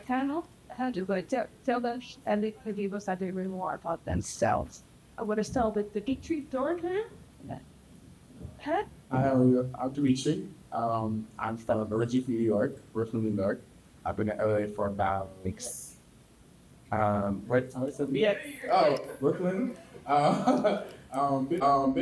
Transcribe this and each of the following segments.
channel. How do I tell them and they could give us a little more about themselves. I want to start with the Dietrich Dornhan. Huh? I'm Dimitri. I'm from originally New York. We're from New York. I've been in LA for about weeks. What? Yeah. Oh, Brooklyn. Been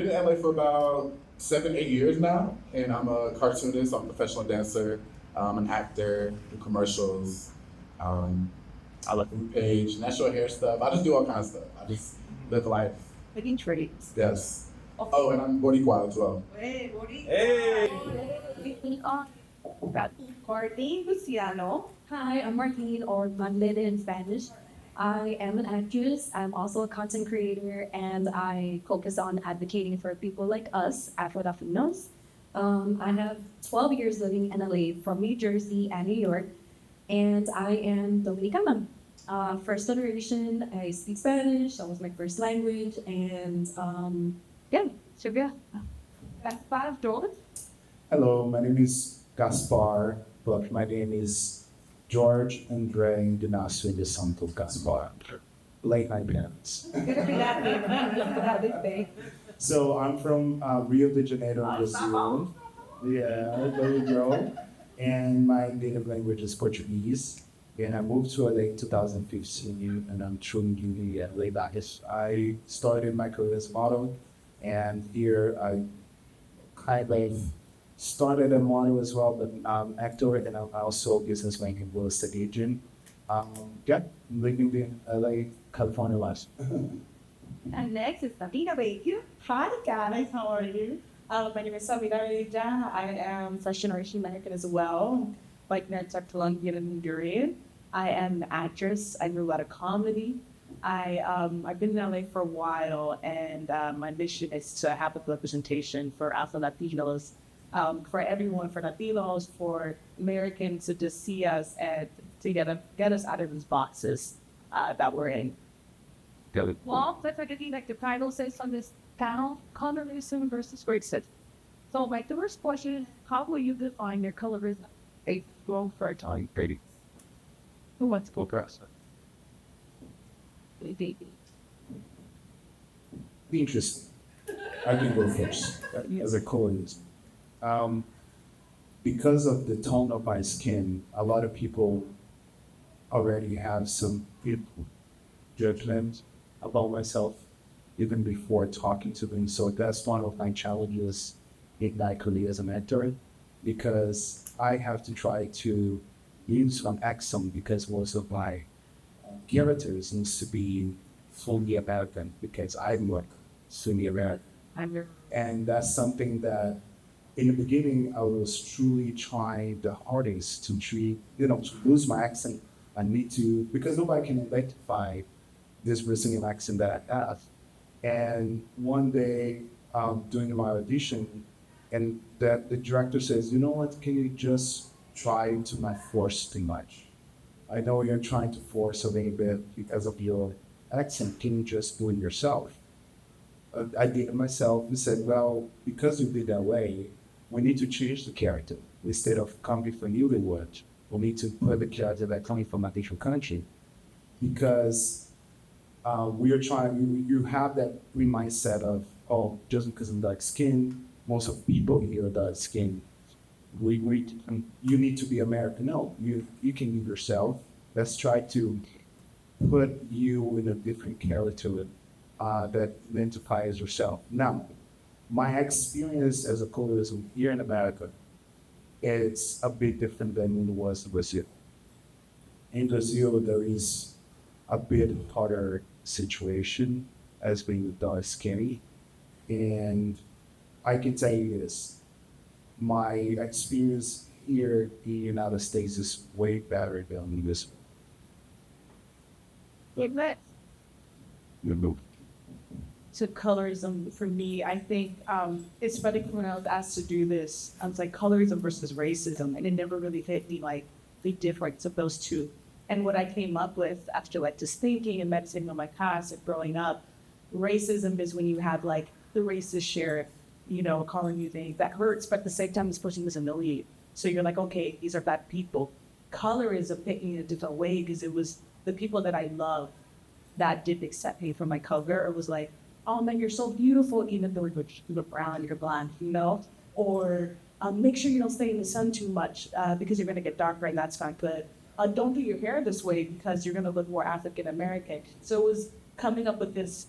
in LA for about 7, 8 years now, and I'm a cartoonist. I'm a professional dancer. An actor, do commercials. I like food page, natural hair stuff. I just do all kinds of stuff. I just live life. Making trades. Yes. Oh, and I'm Boricua as well. Hey, Boricua. Hey. Martin Luciano. Hi, I'm Martine, or Magdalena in Spanish. I am an actress. I'm also a content creator, and I focus on advocating for people like us, Afro-Latinos. I have 12 years living in LA from New Jersey and New York, and I am Dominicana. First generation, I speak Spanish. That was my first language, and yeah, Sylvia. Gaspar Doris. Hello, my name is Gaspar, but my name is George Andre Ignacio de Santos Gaspar. Late night parents. So I'm from Rio de Janeiro, Brazil. Yeah, there you go. And my native language is Portuguese. And I moved to LA in 2015, and I'm truly LA biased. I started my career as a model, and here I kind of started a model as well, but actor, and I'm also businessman and real estate agent. Yeah, living in LA, California life. And next is Sabina Baker. Hi guys, how are you? My name is Sabina Reja. I am first generation American as well. My parents are Colombian and Honduran. I am an actress. I do a lot of comedy. I've been in LA for a while, and my mission is to have a representation for Afro Latinos, for everyone, for Latinos, for Americans to just see us and to get us out of these boxes that we're in. Well, that's like the title says on this panel, colorism versus racism. So my first question is, how will you define your colorism? A strong for a time, baby. Who wants to go first? Interesting. I can go first as a colorist. Because of the tone of my skin, a lot of people already have some judgment about myself even before talking to them. So that's one of my challenges in my career as an actor, because I have to try to use some accent, because most of my characters needs to be fully American, because I'm like fully American. And that's something that in the beginning I was truly trying the hardest to treat, to lose my accent. I need to, because nobody can identify this Brazilian accent that I have. And one day, during my audition, and that the director says, you know what, can you just try to not force too much? I know you're trying to force a little bit because of your accent. Can you just do it yourself? I did it myself and said, well, because you did that way, we need to change the character. Instead of coming from Hollywood, we need to put the character that coming from a different country. Because we are trying, you have that mindset of, oh, just because of dark skin, most of people here are dark skin. You need to be American. No, you can be yourself. Let's try to put you in a different character that identifies yourself. Now, my experience as a colorist here in America, it's a bit different than it was in Brazil. In Brazil, there is a bit harder situation as being dark skinny, and I can tell you this. My experience here in the United States is way better than this. To colorism, for me, I think it's funny when I was asked to do this, I was like, colorism versus racism, and it never really hit me like the difference of those two. And what I came up with after like just thinking and meditating on my past and growing up, racism is when you have like the racist sheriff, calling you things that hurts, but at the same time it's pushing this humiliate. So you're like, okay, these are bad people. colorism hit me in a different way because it was the people that I love that didn't accept me for my color. It was like, oh man, you're so beautiful, even though you're brown, you're blonde, you know? Or make sure you don't stay in the sun too much because you're gonna get darker and that's not good. Don't do your hair this way because you're gonna look more African American. So it was coming up with this,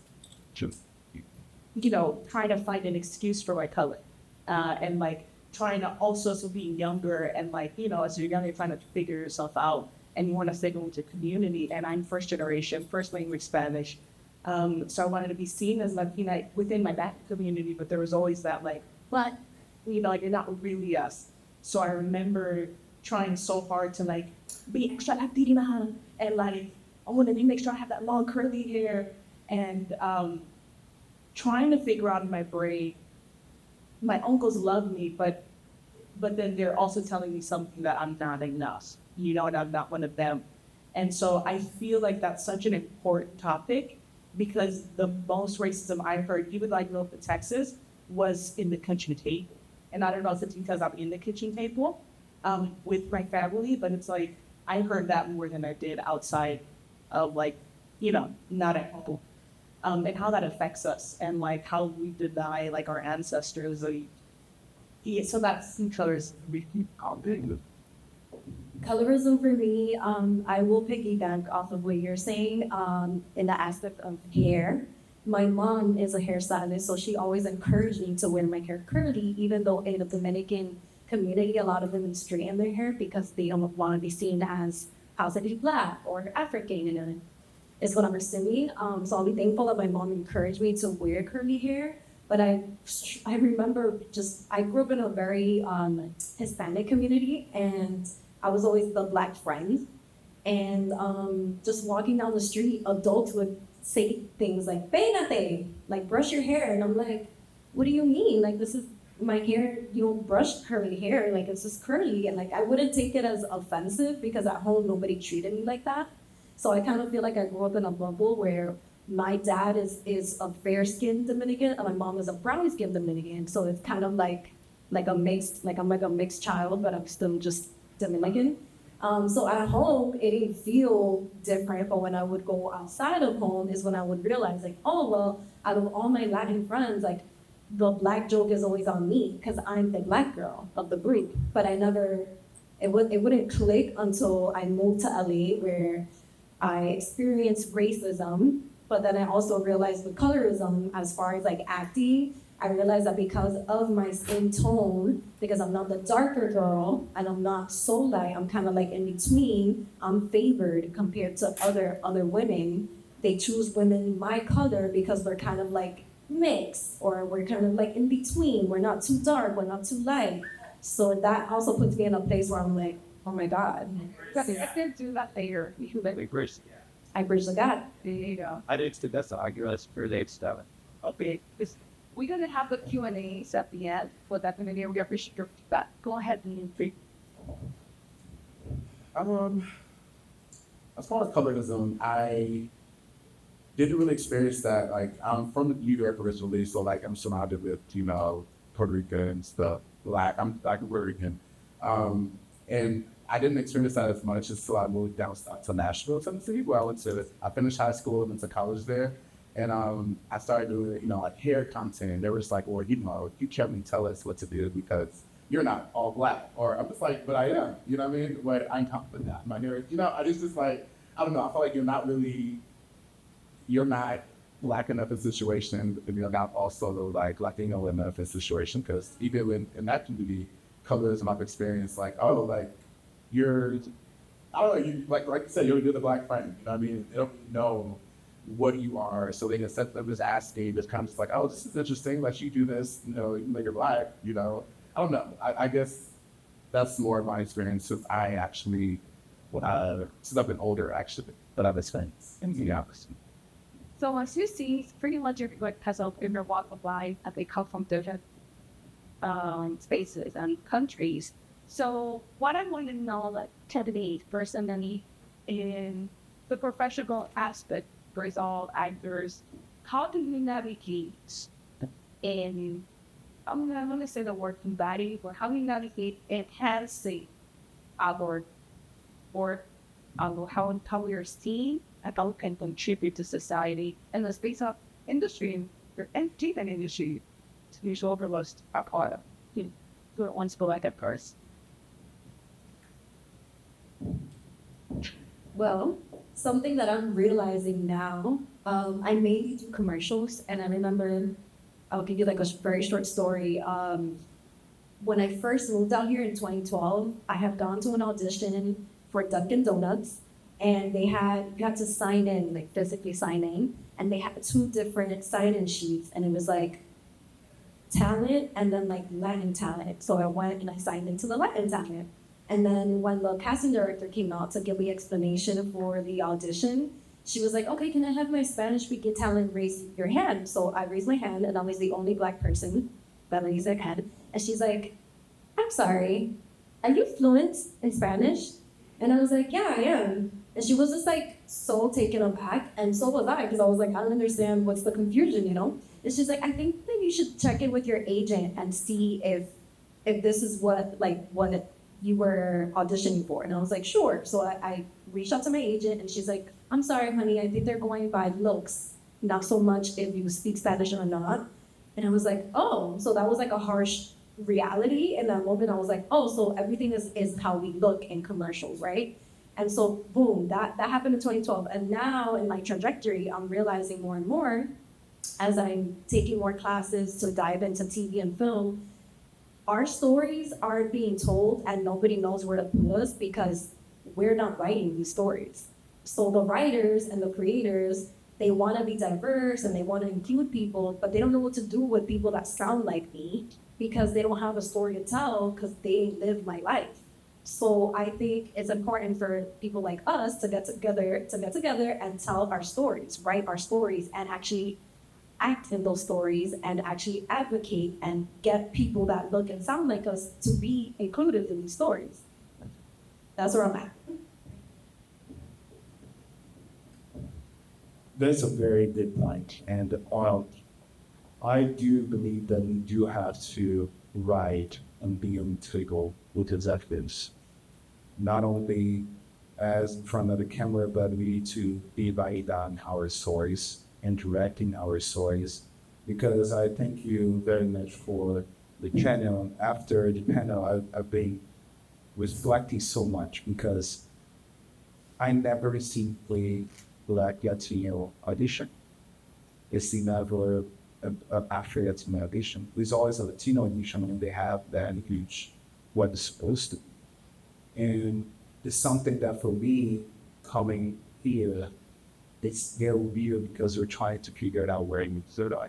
you know, trying to find an excuse for my color. And like trying to also being younger and like, you know, as you're younger, you're trying to figure yourself out and you want to fit into community. And I'm first generation, first language Spanish. So I wanted to be seen as Latina within my back community, but there was always that like, what? You know, like you're not really us. So I remember trying so hard to like be extra Latina and like, I want to make sure I have that long curly hair and trying to figure out in my brain, my uncles love me, but then they're also telling me something that I'm not enough, you know, and I'm not one of them. And so I feel like that's such an important topic because the most racism I heard, even though I grew up in Texas, was in the kitchen table. And I don't know if it's because I'm in the kitchen table with my family, but it's like I heard that more than I did outside of like, you know, not at home. And how that affects us and like how we deny like our ancestors. So that's colorism. Colorism for me, I will piggyback off of what you're saying in the aspect of hair. My mom is a hairstylist, so she always encouraged me to wear my hair curly, even though in the Dominican community, a lot of women straighten their hair because they don't want to be seen as possibly Black or African, you know, is what I'm assuming. So I'll be thankful that my mom encouraged me to wear curly hair. But I remember I grew up in a very Hispanic community, and I was always the Black friend. And just walking down the street, adults would say things like, peínate, like brush your hair. And I'm like, what do you mean? Like, this is my hair, you don't brush curly hair, like it's just curly. And like, I wouldn't take it as offensive because at home, nobody treated me like that. So I kind of feel like I grew up in a bubble where my dad is a fair-skinned Dominican and my mom is a brown-skinned Dominican. So it's kind of like a mixed, like I'm like a mixed child, but I'm still just Dominican. So at home, it didn't feel different, but when I would go outside of home is when I would realize like, oh, well, out of all my Latin friends, like the Black joke is always on me because I'm the Black girl of the group. But I never, it wouldn't click until I moved to LA where I experienced racism, but then I also realized with colorism, as far as like acting, I realized that because of my skin tone, because I'm not the darker girl and I'm not so light, I'm kind of like in between, I'm favored compared to other women. They choose women my color because we're kind of like mixed, or we're kind of like in between. We're not too dark, we're not too light. So that also puts me in a place where I'm like, oh my God. I didn't do that later. You let me first. I bridge the gap. There you go. I didn't think that's the argument for the stuff. Okay. We're going to have the Q&As at the end for that minute. We appreciate your feedback. Go ahead and speak. As far as colorism, I didn't really experience that. Like, I'm from New York originally, so like I'm surrounded with, you know, Puerto Ricans, the Black. I'm like Puerto Rican. And I didn't experience that as much until I moved down south to Nashville, Tennessee, where I finished high school and went to college there. And I started doing, you know, like hair content. They were just like, well, you know, you can't tell us what to do because you're not all Black. Or I'm just like, but I am, you know what I mean? But I'm confident that my hair, you know, I just like, I don't know, I feel like you're not Black enough in a situation, and you're not also like Latino enough in a situation, because even in that community, colorism I've experienced, like, oh, like, I don't know, you like you said, you're the Black friend, you know what I mean? They don't know what you are, so they can set them as asking, just kind of just like, oh, this is interesting, like you do this, you know, even though you're Black, you know. I don't know. I guess that's more of my experience since I actually, since I've been older, actually, but I've experienced the opposite. So as you see, pretty much everybody has in their walk of life and they come from different spaces and countries. So what I want to know, like today, personally, in the professional aspect, for all actors, how do you navigate in, I'm going to say the word combating, or how do you navigate enhancing our support how we are seen and how we can contribute to society in the space of industry, your entertainment industry, to be so overlooked are part of. You don't want to go like that first. Well, something that I'm realizing now, I mainly do commercials, and I remember, I'll give you like a very short story. When I first moved out here in 2012, I had gone to an audition for Dunkin' Donuts, and you had to sign in, like physically sign in, and they had two different sign-in sheets, and it was like talent and then like Latin talent. So I went and I signed into the Latin talent. And then when the casting director came out to give me explanation for the audition, she was like, okay, can I have my Spanish speaking talent raise your hand? So I raised my hand, and I was the only Black person that raised their hand. And she's like, I'm sorry, are you fluent in Spanish? And I was like, yeah, I am. And she was just like so taken aback, and so was I, because I was like, I don't understand what's the confusion, you know? And she's like, I think that you should check in with your agent and see if this is what you were auditioning for. And I was like, sure. So I reached out to my agent, and she's like, I'm sorry, honey, I think they're going by looks, not so much if you speak Spanish or not. And I was like, oh, so that was like a harsh reality in that moment. I was like, oh, so everything is how we look in commercials, right? And so boom, that happened in 2012. And now in my trajectory, I'm realizing more and more as I'm taking more classes to dive into TV and film, our stories aren't being told, and nobody knows where to put us because we're not writing these stories. So the writers and the creators, they want to be diverse and they want to include people, but they don't know what to do with people that sound like me because they don't have a story to tell because they live my life. So I think it's important for people like us to get together and tell our stories, write our stories, and actually act in those stories and actually advocate and get people that look and sound like us to be included in these stories. That's where I'm at. That's a very good point. And I do believe that we do have to write and be on the table with executives, not only as in front of the camera, but we need to be writing down our stories and directing our stories. Because I thank you very much for the channel. After the panel, I've been reflecting so much because I never simply Black Latino audition. It's never after Latino audition. There's always a Latino audition, and they have that huge what it's supposed to be. And it's something that for me, coming here, it's very weird because we're trying to figure it out where you stood on.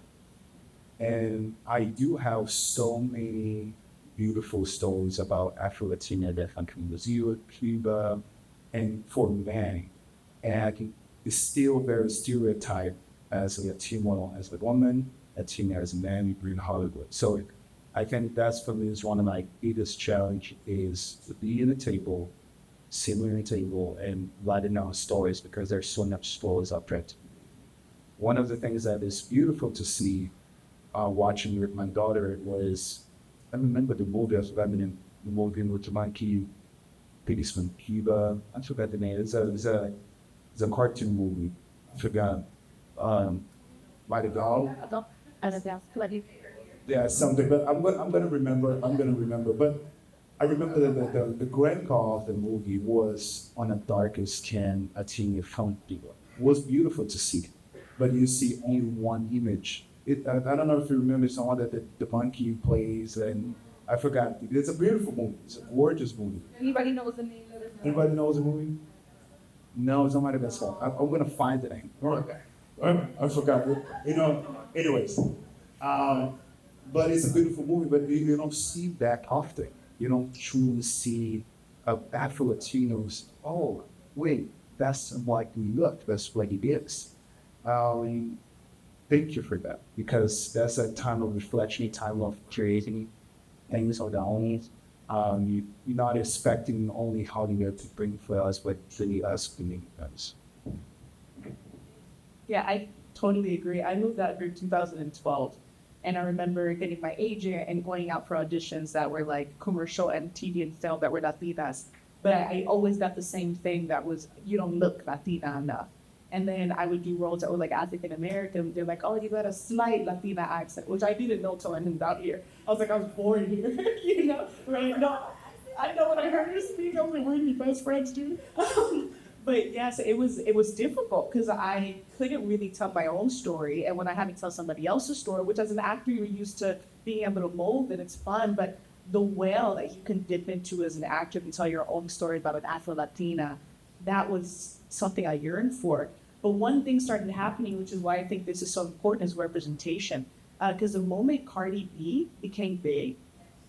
And I do have so many beautiful stories about Afro-Latina that come from Brazil, Cuba, and for men. And it's still very stereotyped as a Latino as a woman, Latino as a man in Hollywood. So I think that's for me is one of my biggest challenge is to be in the table, sitting at the table and writing our stories because there's so much stories up there. One of the things that is beautiful to see watching with my daughter was, I remember the movie I was in, the movie with the monkey, policeman Cuba, I forgot the name, it's a cartoon movie, I forgot, by the doll. Yeah, something, but I'm gonna remember, but I remember that the grand call of the movie was on a darker skin, a teeny phone people. It was beautiful to see, but you see only one image. I don't know if you remember some that the monkey plays, and I forgot. It's a beautiful movie. It's a gorgeous movie. Anybody knows the name of this? Anybody knows the movie? No, somebody that's all. I'm gonna find the name. All right. I forgot. Anyways. But it's a beautiful movie, but you don't see that often. You don't truly see Afro-Latinos, oh, wait, that's like we look, that's like it is. Thank you for that, because that's a time of reflection, a time of creating things on the own. You're not expecting only Hollywood to bring for us, but really us bringing us. Yeah, I totally agree. I moved out here in 2012. And I remember getting my agent and going out for auditions that were like commercial and TV and film that were not Latinas. but I always got the same thing that was, you don't look Latina enough. And then I would do roles that were like African American. They're like, oh, you got a slight Latina accent, which I didn't know till I moved out here. I was like, I was born here, you know, right? No, I know when I heard her speak, I was like, we're your best friends, dude. But yes, it was difficult because I couldn't really tell my own story. And when I had to tell somebody else's story, which as an actor, you're used to being able to mold and it's fun, but the well that you can dip into as an actor and tell your own story about an Afro-Latina, that was something I yearned for. But one thing started happening, which is why I think this is so important, is representation. Because the moment Cardi B became big,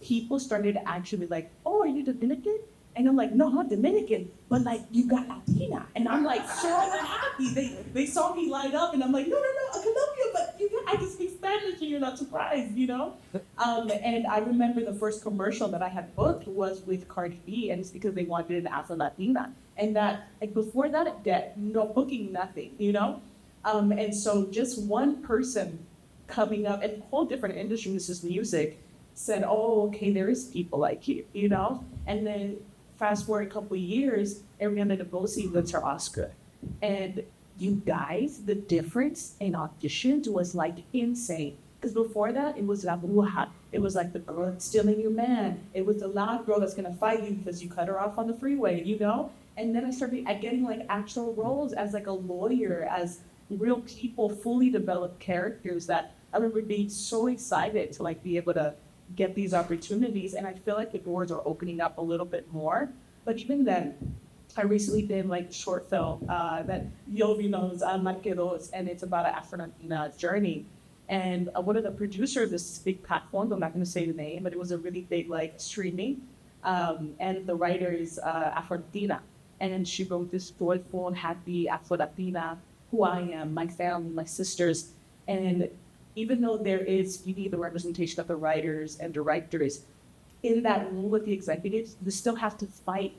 people started actually like, oh, are you Dominican? And I'm like, no, I'm not Dominican, but like, you got Latina. And I'm like, so happy. They saw me light up, and I'm like, no, I'm Colombian, but I can speak Spanish, and you're not surprised, you know? And I remember the first commercial that I had booked was with Cardi B, and it's because they wanted an Afro-Latina. And that, like, before that, no booking, nothing, you know? And so just one person coming up, and a whole different industry, this is music, said, oh, okay, there is people like you know? And then fast forward a couple of years, Ariana DeBose wins her Oscar. And you guys, the difference in auditions was like insane. Because before that, it was La Bruja. It was like the girl that's stealing your man. It was the loud girl that's gonna fight you because you cut her off on the freeway, you know? And then I started getting like actual roles as like a lawyer, as real people, fully developed characters that I remember being so excited to like be able to get these opportunities. And I feel like the doors are opening up a little bit more. But even then, I recently did like a short film that Yovi knows, Marqueros, and it's about an Afro-Latina journey. And one of the producers of this big platform, I'm not going to say the name, but it was a really big like streaming. And the writer is Afro-Latina. And she wrote this joyful, happy Afro-Latina, who I am, my family, my sisters. And even though you need the representation of the writers and directors, in that room with the executives, you still have to fight.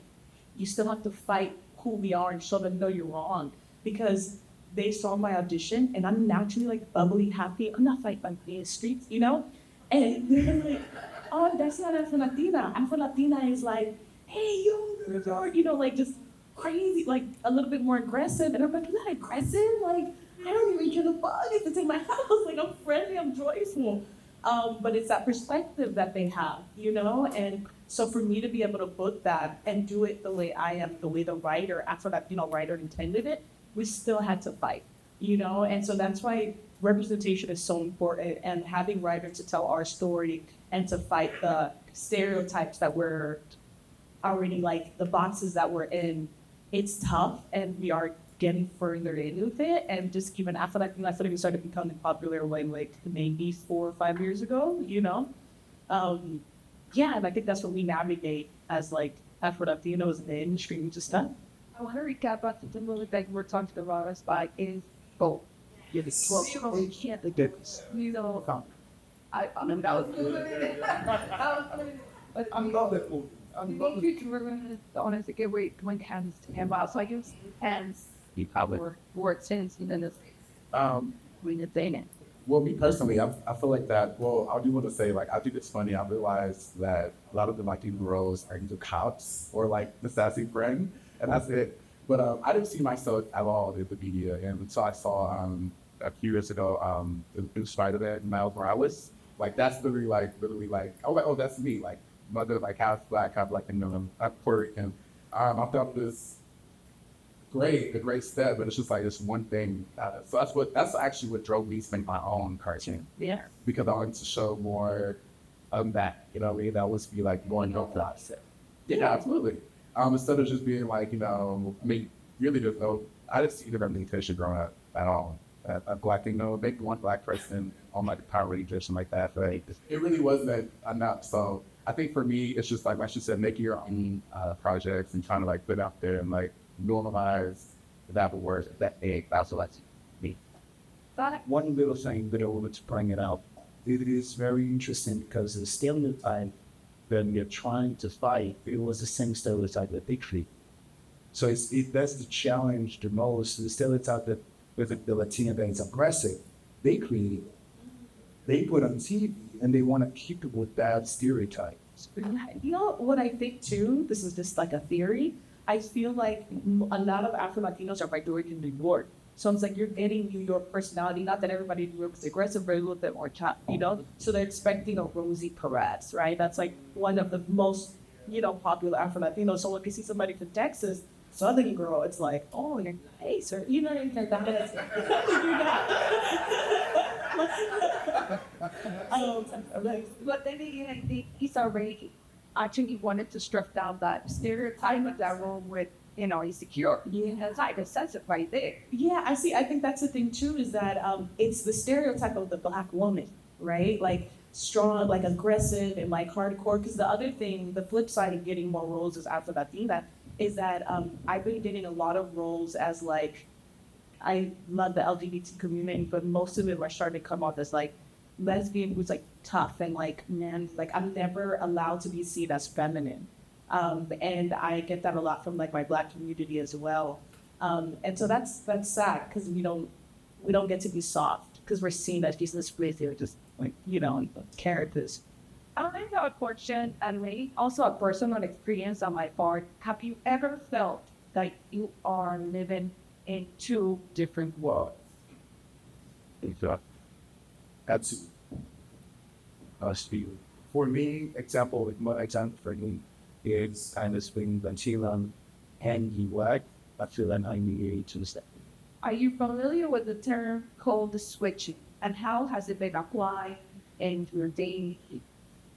You still have to fight who we are and show them, no, you're wrong. Because they saw my audition, and I'm naturally like bubbly, happy. I'm not fighting in the streets, you know? And they're like, oh, that's not Afro-Latina. Afro-Latina is like, hey, you know, like just crazy, like a little bit more aggressive. And I'm like, not aggressive? Like, I don't even kill a bug if it's in my house. Like, I'm friendly, I'm joyful. But it's that perspective that they have, you know? And so for me to be able to book that and do it the way I am, the way the writer, Afro-Latino writer intended it, we still had to fight, you know? And so that's why representation is so important, and having writers to tell our story and to fight the stereotypes that we're already like, the boxes that we're in, it's tough, and we are getting further into it. And just even Afro-Latino, I thought it started becoming popular when like maybe 4 or 5 years ago, you know? Yeah, and I think that's what we navigate as like Afro-Latinos in the industry, which is tough. I want to recap about the movie that we're talking about us by is both. Yeah, the 12 You can't, the difference. you know, I'm love that movie. Thank you to remember the honest again when hands to hand out. So I use hands for sense in this when it's in it. Well, me personally, I feel like that. Well, I do want to say, like, I think it's funny. I realized that a lot of the Latino roles are either cops or like the sassy friend, and that's it. But I didn't see myself at all in the media, and so I saw a few years ago the new Spider-Man, Miles Morales. Like that's literally like I was like, oh, that's me. Like mother, like half black, half Latino, Puerto Rican. I thought it was a great step, but it's just like this one thing. So that's actually what drove me to make my own cartoon. Yeah. Because I wanted to show more of that, you know what I mean? That was be like going up the opposite. Yeah, absolutely. Instead of just being like, you know, me really just know, I didn't see the representation growing up at all. A black, you know, maybe one black person on like the Power Rangers and like that, but it really wasn't enough. So I think for me, it's just like she said, making your own projects and trying to like put out there and like normalize that word, that big. That's what I mean. One little thing that I wanted to bring it out. It is very interesting because the stereotype that you're trying to fight, it was the same stereotype that they create. So that's the challenge the most. The stereotype that with the Latino that is aggressive, they create, they put on TV, and they want to keep it with that stereotype. You know what I think too? This is just like a theory. I feel like a lot of Afro Latinos are by doing in New York. So it's like you're getting New York personality. Not that everybody in New York is aggressive, but a little bit more tough, you know? So they're expecting a Rosie Perez, right? That's like one of the most, popular Afro Latinos. So when you see somebody from Texas, Southern girl, it's like, oh, you're nice, or you know, that is, But then again, I think he's already actually wanted to strip down that stereotype of that role with, insecure. Yeah. That's like a sense of right there. Yeah, I see. I think that's the thing too, is that it's the stereotype of the Black woman, right? Like strong, like aggressive, and like hardcore. Because the other thing, the flip side of getting more roles as Afro Latina, is that I've been getting a lot of roles as like, I love the LGBT community, but most of it are starting to come off as like lesbian who's like tough and like, man, like I'm never allowed to be seen as feminine. And I get that a lot from like my Black community as well. And so that's sad because we don't get to be soft because we're seen as Jesus Christ, they're just like, characters. I have a question, and maybe also a personal experience on my part. Have you ever felt that you are living in two different worlds? Absolutely. For me, example for me is kind of being Latino and Black. I feel like I'm engaged in that. Are you familiar with the term code switching, and how has it been applied in your daily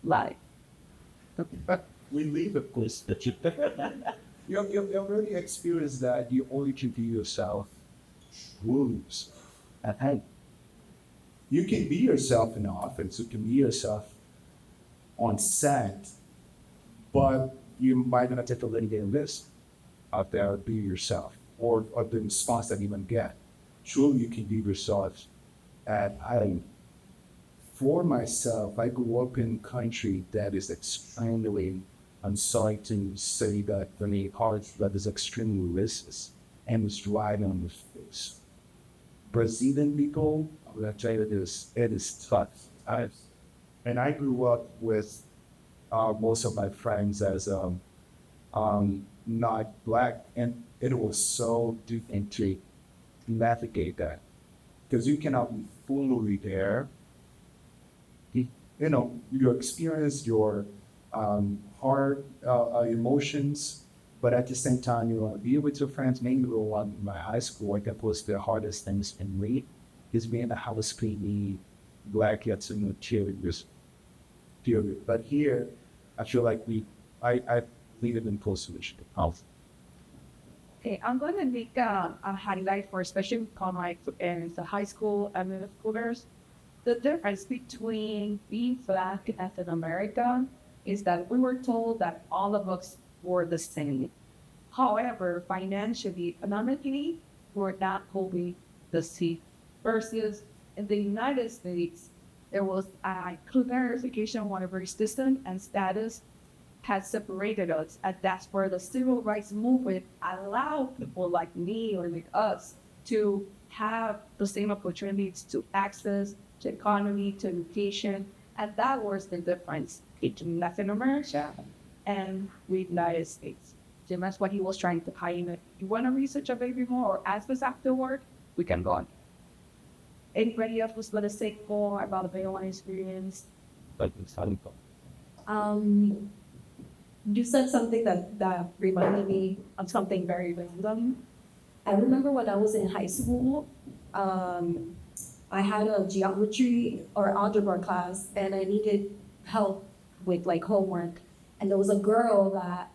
life? We live a place that you already experienced that you only can be yourself through yourself. And you can be yourself in the office, you can be yourself on set, but you might not take a little bit risk out there, be yourself, or the response that you even get. Truly, you can be yourself. And for myself, I grew up in a country that is extremely, I'm sorry to say that for me, hard, that is extremely racist and is right on the face. Brazilian people, I'm gonna tell you this, it is tough. And I grew up with most of my friends as not Black, and it was so different to navigate that because you cannot be fully there. You experience your hard emotions, but at the same time, you want to be with your friends. Maybe in my high school, that was the hardest things in me, is being a house cleaning, Black Latino cheerleaders, period. But here, I feel like I lead it in post-solution. Okay, I'm going to make a highlight for especially my in the high school and middle schoolers. The difference between being Black and African American is that we were told that all of us were the same. However, financially, economically, we're not wholly the same. Versus in the United States, there was a clarification on whatever system and status had separated us, and that's where the civil rights movement allowed people like me or like us to have the same opportunities to access to economy, to education, and that was the difference between Latin America and the United States. So that's what he was trying to highlight. You want to research a bit more or ask us afterward, we can go on. Anybody else was going to say more about the own experience? You said something that reminded me of something very random. I remember when I was in high school, I had a geometry or algebra class, and I needed help with like homework. And there was a girl that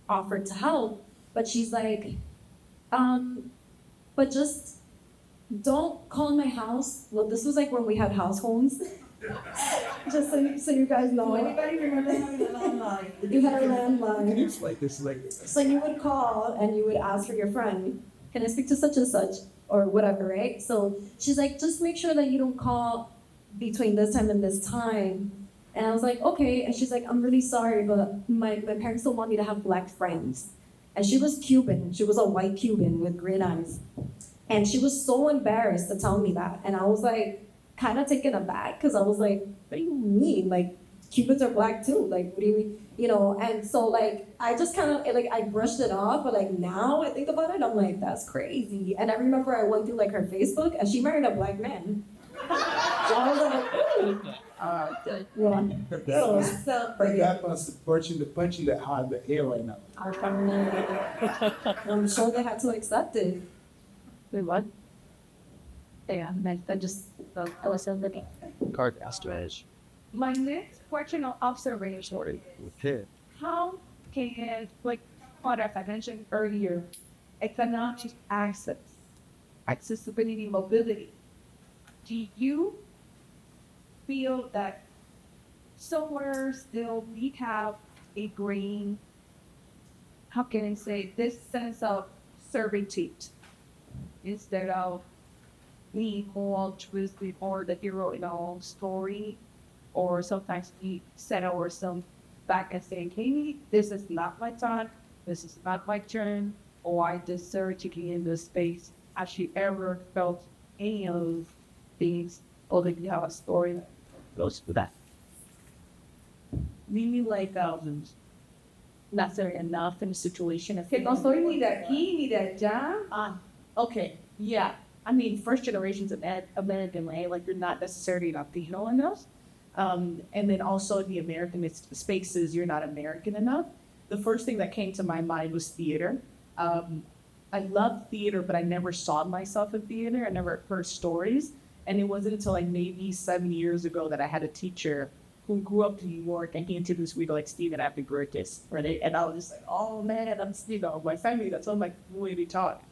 offered to help, but she's like, but just don't call my house. Well, this was like when we had house phones. Just so you guys know. Anybody remember having a landline? You had a landline. It's like this, So you would call and you would ask for your friend, can I speak to such and such or whatever, right? So she's like, just make sure that you don't call between this time and this time. And I was like, okay. And she's like, I'm really sorry, but my parents don't want me to have Black friends. And she was Cuban. She was a white Cuban with green eyes. And she was so embarrassed to tell me that. And I was like, kind of taken aback because I was like, what do you mean? Like, Cupids are black too. Like, what do you mean? You know, and so like I just kind of like I brushed it off, but like now I think about it, I'm like, that's crazy. And I remember I went through like her Facebook, and she married a black man. So I was like, yeah. So, but yeah, That must have fortunate to punch you that hard in the air right now. I'm sure they had to accept it. Wait, what? Yeah, that just I was so living. Card astrage. My next question or observation: how can, like what I mentioned earlier, economic accessibility, mobility? Do you feel that somewhere still we have a green, how can I say, this sense of servitude instead of being more altruistic or the hero in our own story? Or sometimes we set ourselves back and say, hey, this is not my time, this is not my turn, or I deserve to be in this space. Has she ever felt any of these, or did you have a story that goes to that? Meaning like not very enough in a situation. Que no soy ni de aquí ni de allá. Okay, yeah. I mean, first generation's American, right? Like you're not necessarily Latino enough. And then also the American spaces, you're not American enough. The first thing that came to my mind was theater. I loved theater, but I never saw myself in theater. I never heard stories. And it wasn't until like maybe 7 years ago that I had a teacher who grew up in New York, and he introduced me to like Stephen Apple Burgess, right? And I was just like, oh man, I'm, you know, my family, that's all my way we talk.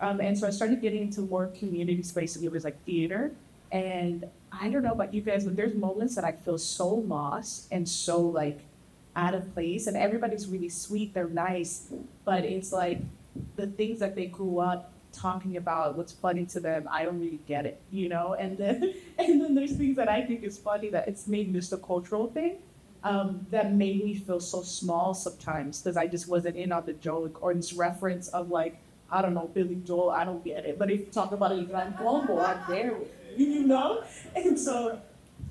And so I started getting into more community spaces. It was like theater. And I don't know about you guys, but there's moments that I feel so lost and so like out of place. And everybody's really sweet, they're nice, but it's like the things that they grew up talking about, what's funny to them, I don't really get it, you know? And then there's things that I think is funny that it's maybe just a cultural thing that made me feel so small sometimes because I just wasn't in on the joke or this reference of like, I don't know, Billy Joel, I don't get it. But if you talk about it, I'm Cuomo, I'm there with you, you know? And so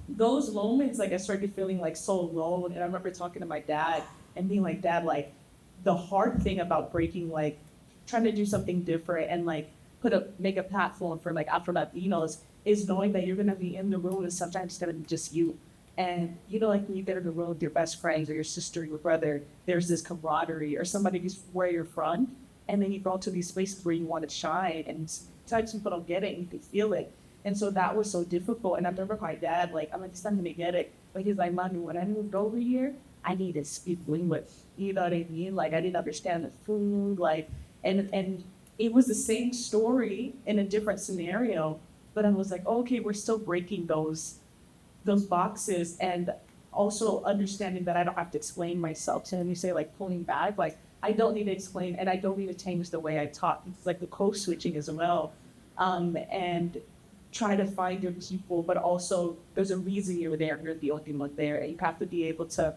those moments, like I started feeling like so alone. And I remember talking to my dad and being like, Dad, like the hard thing about breaking, like trying to do something different and like make a platform for like Afro Latinos is knowing that you're gonna be in the room and sometimes it's gonna be just you. And you know, like when you get in the room with your best friends or your sister or your brother, there's this camaraderie or somebody who's where you're from. And then you go to these spaces where you want to shine, and sometimes people don't get it, and you can feel it. And so that was so difficult. And I remember my dad, like, I'm like, it's not gonna get it. But he's like, Manu, when I moved over here, I need to speak English. You know what I mean? Like, I didn't understand the food, like, and it was the same story in a different scenario. But I was like, okay, we're still breaking those boxes, and also understanding that I don't have to explain myself to him. You say like pulling back, like I don't need to explain, and I don't need to change the way I talk. It's like the code switching as well, and try to find your people, but also there's a reason you're there. You're the only one there, and you have to be able to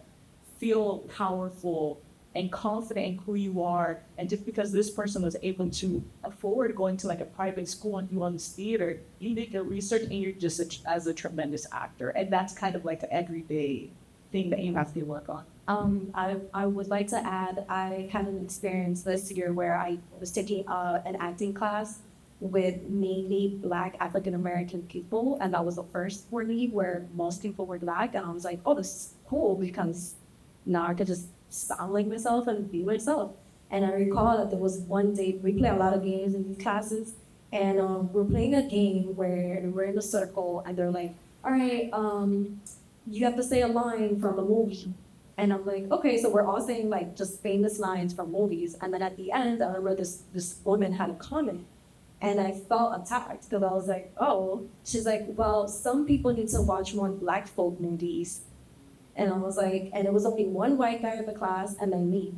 feel powerful and confident in who you are. And just because this person was able to afford going to like a private school and do on this theater, you make your research and you're just as a tremendous actor. And that's kind of like an everyday thing that you have to work on. I would like to add, I had an experience this year where I was taking an acting class with mainly Black African-American people. And that was the first for me where most people were Black. And I was like, oh, this is cool because now I could just sound like myself and be myself. And I recall that there was one day, we play a lot of games in these classes, and we're playing a game where we're in a circle and they're like, all right, you have to say a line from a movie. And I'm like, okay, so we're all saying like just famous lines from movies. And then at the end, I remember this woman had a comment, and I felt attacked because I was like, oh, she's like, well, some people need to watch more Black folk movies. And I was like, and it was only one white guy in the class and then me.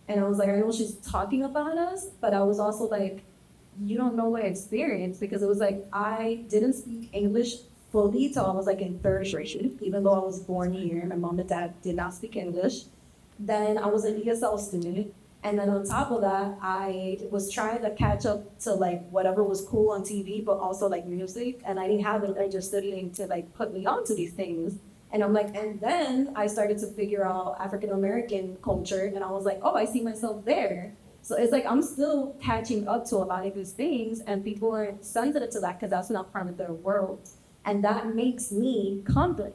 And I was like, I know she's talking about us, but I was also like, you don't know my experience, because it was like, I didn't speak English fully till I was like in third grade, even though I was born here. My mom and dad did not speak English. Then I was an ESL student. And then on top of that, I was trying to catch up to like whatever was cool on TV, but also like music. And I didn't have an understanding to like put me onto these things. And I'm like, and then I started to figure out African American culture, and I was like, oh, I see myself there. So it's like I'm still catching up to a lot of these things, and people are sensitive to that because that's not part of their world. And that makes me confident.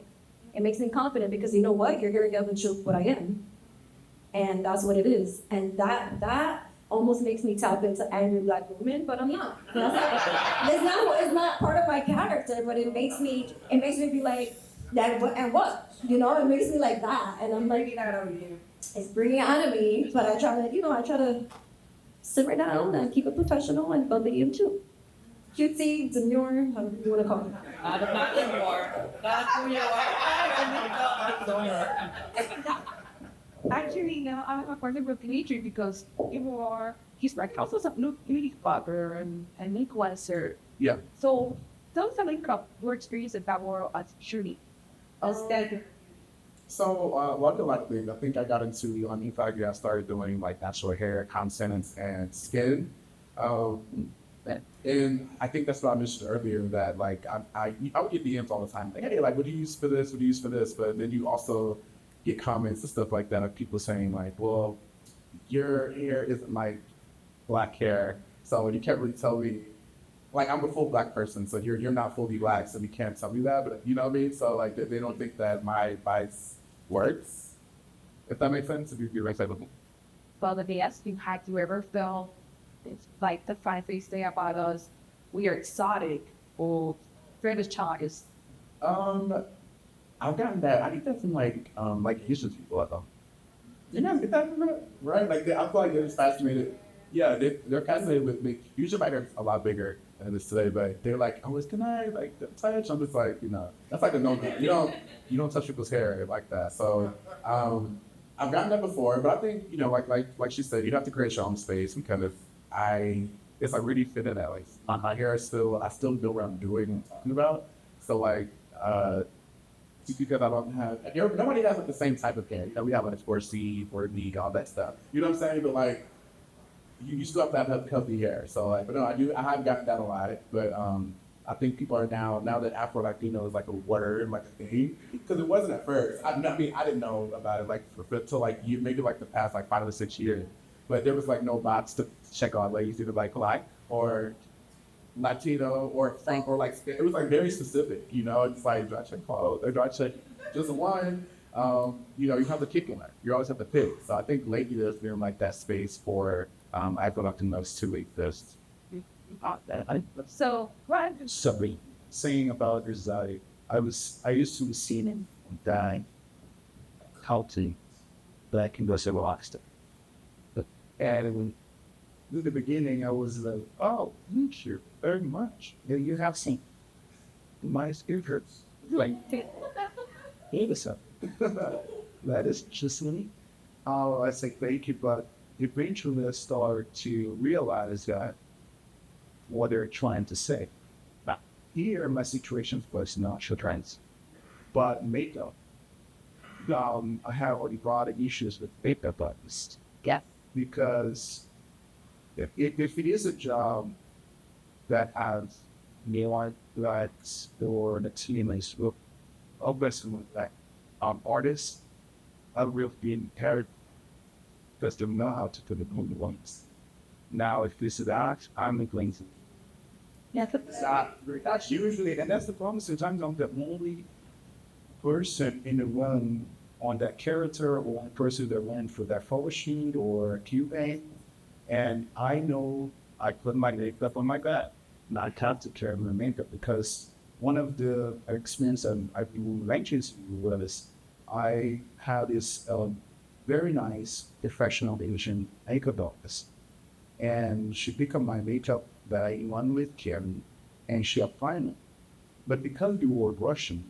It makes me confident because you know what? You're hearing of the truth what I am. And that's what it is. And that almost makes me tap into angry Black woman, but I'm not. It's not part of my character, but it makes me be like, that what and what? You know, it makes me like that. And I'm like, it's bringing it out of me, but I try to simmer down and keep it professional and bubbly and too. Cutesy, demure, however you want to call it. Not anymore. Actually, now I'm a partner with Dimitri because he's like also some new beauty blogger and influencer. Yeah. So tell us a little about your experience in that world as journey. So, one of the things I think I got into on e-fact, I started doing like natural hair, content, and skin. And I think that's what I mentioned earlier that like I would get DMs all the time like, hey, like what do you use for this? What do you use for this? But then you also get comments and stuff like that of people saying like, well, your hair isn't like black hair, so you can't really tell me. Like I'm a full Black person, so you're not fully Black, so you can't tell me that. But you know what I mean? So like they don't think that my advice works. If that makes sense, if you right side of them. Well, let me ask you, have you ever felt it's like the fact they say about us, we are exotic or British challenges? I've gotten that. I think that's from like Asian people. I thought. You know, is that right? Like I feel like they're just fascinated. Yeah, they're fascinated with me. Usually my hair's a lot bigger than this today, but they're like, oh, can I like touch? I'm just like, you know, that's like a no. You don't touch people's hair like that. So I've gotten that before, but I think you know, like she said, you have to create your own space and kind of it's like really fit in that. Like my hair is I still know what I'm doing and talking about. So like because I don't have nobody has like the same type of hair. You know, we have like 4C, 4D, all that stuff. You know what I'm saying? But like you still have to have healthy hair. So like, but no, I have gotten that a lot. But I think people are now that Afro Latino is like a word, like a thing, because it wasn't at first. I mean, I didn't know about it like until like maybe like the past like 5 to 6 years. But there was like no box to check on like either like Black or Latino or like it was like very specific. You know, it's like do I check clothes or do I check just one? You know, you have to kick in there. You always have to pick. So I think lately there's been like that space for Afro Latinos to exist. So, right. Something saying about is I used to see him die healthy back in the civil Boston. And in the beginning I was like, oh, thank you very much. You have seen my skin hurts. Like listen. That is just me. I say thank you, but eventually I started to realize that what they're trying to say. Now, here my situation was not trans, but makeup. I have already brought issues with makeup artists. Yeah. Because if it is a job that has male rights or the team is obviously like artists, I will be impaired because they know how to do the good ones. Now, if this is that, I'm going to. Yeah, That's usually, and that's the problem. Sometimes I'm the only person in the room on that character or one person that went for that photo shoot or Q&A. And I know I put my makeup on my back, not have to care of my makeup because one of the experiences I've mentioned was I had this very nice professional Asian makeup artist. And she picked up my makeup that I won with Karen and she applied it. But because you were Russian,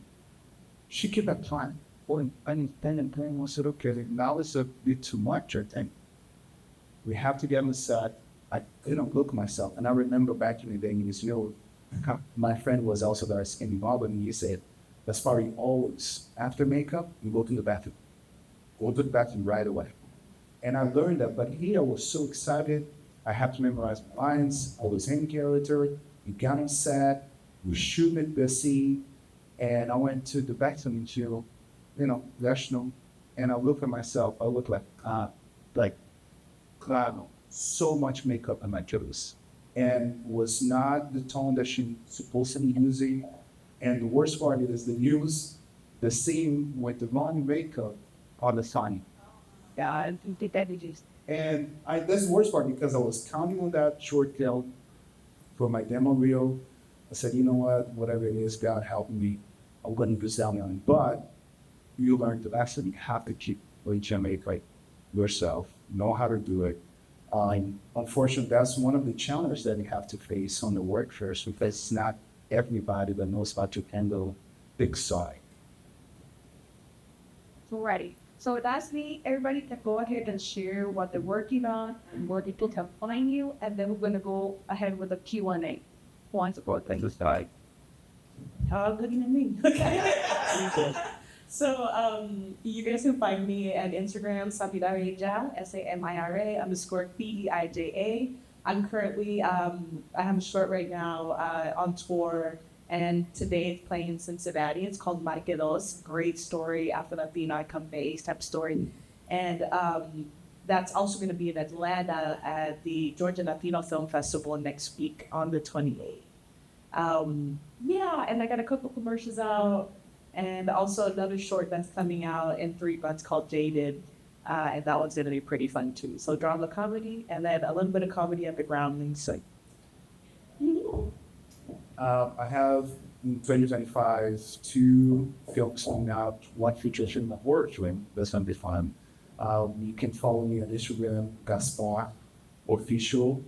she kept applying. Well, and I said, okay, now it's a bit too much, I think. We have to get on the set. I couldn't look myself. And I remember back in the day, my friend was also there in Melbourne, and he said, that's why we always, after makeup, you go to the bathroom. Go to the bathroom right away. And I learned that, but here I was so excited. I had to memorize my lines. I was in character. We got on set. We shooting the scene. And I went to the bathroom to rational. And I look at myself, I look like Claro, so much makeup on my face. And was not the tone that she's supposed to be using. And the worst part is they use the same with the wrong makeup on the sign. Yeah, I think that is just. And that's the worst part because I was counting on that short film for my demo reel. I said, you know what, whatever it is, God help me. I'm going to do something on it. But you learn the lesson. You have to keep legitimate like yourself, know how to do it. Unfortunately, that's one of the challenges that you have to face on the workforce because it's not everybody that knows how to handle big side. Alrighty. So that's me. Everybody can go ahead and share what they're working on and where people can find you, and then we're gonna go ahead with the Q&A. Who wants to go? Thank you, Sky. How good evening. So you guys can find me at Instagram, Samidareja, SAMIRA_PEIJA. I'm currently, I have a short right now on tour, and today it's playing in Cincinnati. It's called Marquedos, great story, Afro-Latino, Campes type story. And that's also going to be in Atlanta at the Georgia Latino Film Festival next week on the 28th. Yeah, and I got a couple commercials out, and also another short that's coming out in 3 months called Jaded, and that one's gonna be pretty fun too. So drama comedy, and then a little bit of comedy at the groundlings. So I have in 2025 2 films coming out, one features in the horror film. That's gonna be fun. You can follow me on Instagram, Gaspar Official,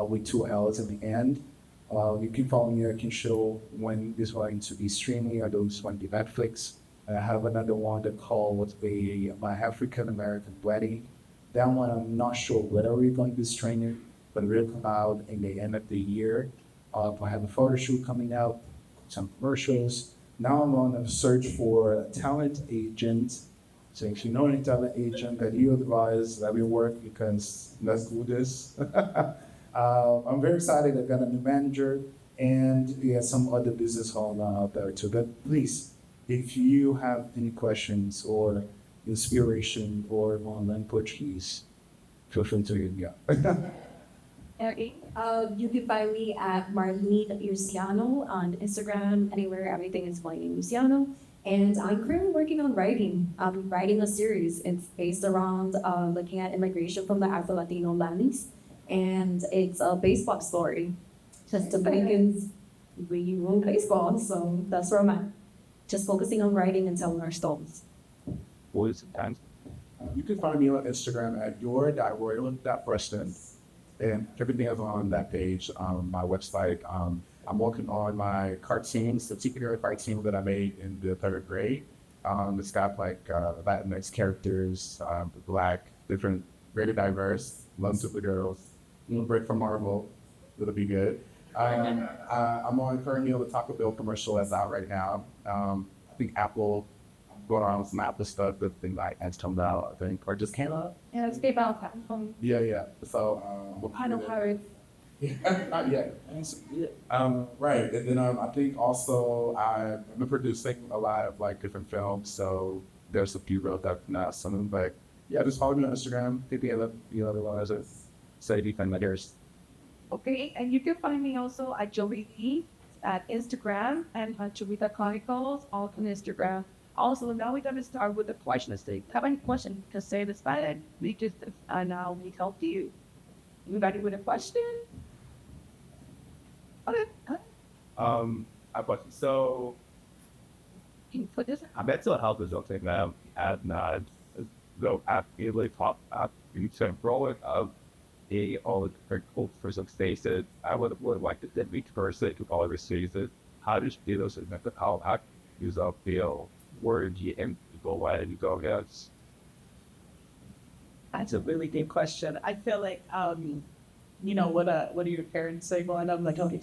with 2 L's at the end. You can follow me. I can show when this is going to be streaming. I don't just want to be Netflix. I have another one that called my African American wedding. That one I'm not sure whether we're going to be streaming, but it will come out in the end of the year. I have a photo shoot coming out, some commercials. Now I'm on a search for a talent agent. So if you know any talent agent that you advise that will work, because let's do this. I'm very excited. I've got a new manager and some other business going on out there too. But please, if you have any questions or inspiration or want language, please feel free to hit me up. Okay. You can find me at Marlene Luciano on Instagram, anywhere. Everything is Marlene Luciano. And I'm currently working on writing. I'm writing a series. It's based around looking at immigration from the Afro-Latino lens. And it's a baseball story. Just Dominicans, we rule baseball, so that's where I'm at. Just focusing on writing and telling our stories. What is the time? You can find me on Instagram at your.royal.preston. And everything is on that page on my website. I'm working on my cartoons, the superhero cartoon that I made in the 3rd grade. It's got like Latinx characters, Black, different, very diverse, love superheroes. Little break from Marvel, it'll be good. I'm on currently on the Taco Bell commercial that's out right now. I think Apple going on with some Apple stuff, the thing like has come out, I think, or just came out. Yeah, it's about that. Yeah. So I know how it. not yet. Right, and then I think also I've been producing a lot of like different films, so there's a few road that not some of them, but yeah, just follow me on Instagram. Maybe the other one as a say if you find my ears. Okay, and you can find me also at Joey Lee at Instagram and at Jovita Chronicles, all on Instagram. Also, now we're gonna start with the question stage. Have any question? You can say this by we just now we help you. Anybody with a question? Okay. I got so Can you put this? I bet to help is something that at not though at really pop up you can roll it up a all the different for some spaces. I would like to then each person to all receives it. How does you feel so how you feel word you and go away and you go yes. that's a really deep question. I feel like, what are your parents saying? Well, and I'm like, oh, you're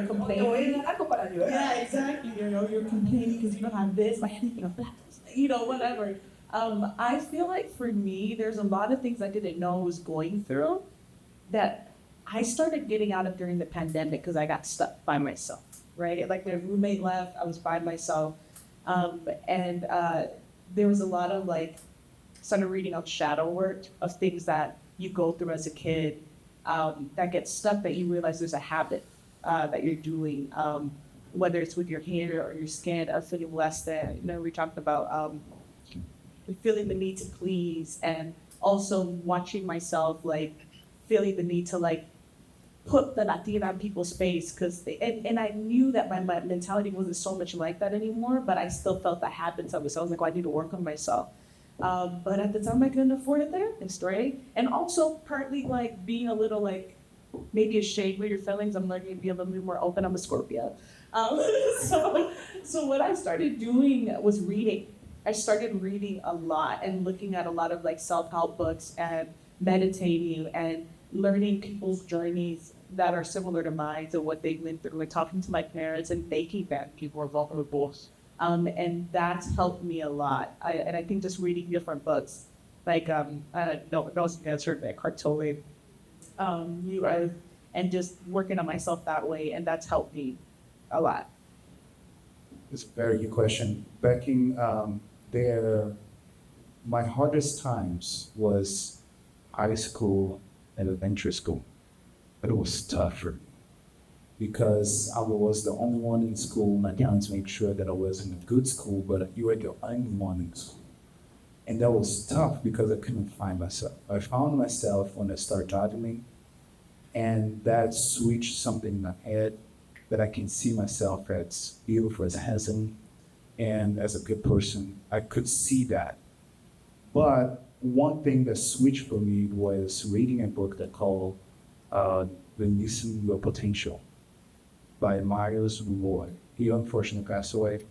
complaining. Yeah, exactly. You're complaining because you don't have this, whatever. I feel like for me, there's a lot of things I didn't know I was going through that I started getting out of during the pandemic because I got stuck by myself, right? Like my roommate left, I was by myself. And there was a lot of like, started reading up shadow work of things that you go through as a kid that get stuck, that you realize there's a habit that you're doing, whether it's with your hair or your skin, of feeling less than. We talked about feeling the need to please, and also watching myself like feeling the need to like put the Latina in people's face, because and I knew that my mentality wasn't so much like that anymore, but I still felt the habits of it. So I was like, well, I need to work on myself. But at the time I couldn't afford a therapist, right? And also partly like being a little like maybe ashamed with your feelings. I'm learning to be a little bit more open. I'm a Scorpio. So what I started doing was reading. I started reading a lot and looking at a lot of like self-help books and meditating and learning people's journeys that are similar to mine, so what they've been through, like talking to my parents and making them people are vulnerable. And that's helped me a lot. And I think just reading different books, like no answer that Cartole, and just working on myself that way, and that's helped me a lot. It's a very good question. Back in there, my hardest times was high school and elementary school. But it was tougher because I was the only one in school. My parents made sure that I was in a good school, but you were the only one in school. And that was tough because I couldn't find myself. I found myself when I started gardening, and that switched something in my head that I can see myself as beautiful, as handsome, and as a good person. I could see that. But one thing that switched for me was reading a book that called Releasing Your Potential by Myers Roy. He unfortunately passed away.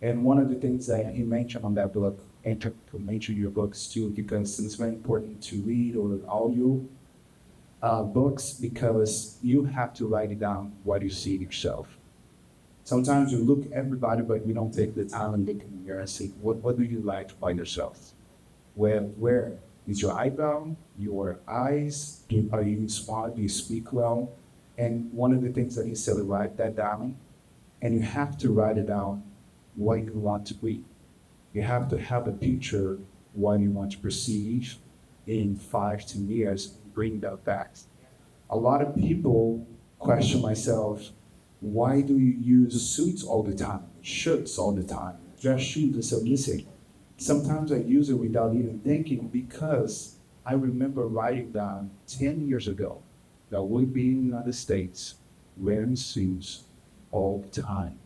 And one of the things that he mentioned on that book, and to mention your books too, because it's very important to read or audio books, because you have to write it down what you see yourself. Sometimes you look at everybody, but you don't take the time and look in the mirror and say, what do you like by yourself? Where is your eyebrow, your eyes? Are you smart? Do you speak well? And one of the things that he said, write that down, and you have to write it down what you want to be. You have to have a picture what you want to perceive in 5-10 years, bring that back. A lot of people question myself, why do you use suits all the time, shirts all the time, dress shoes are so missing? Sometimes I use it without even thinking, because I remember writing down 10 years ago that we'd be in the United States wearing suits all the time.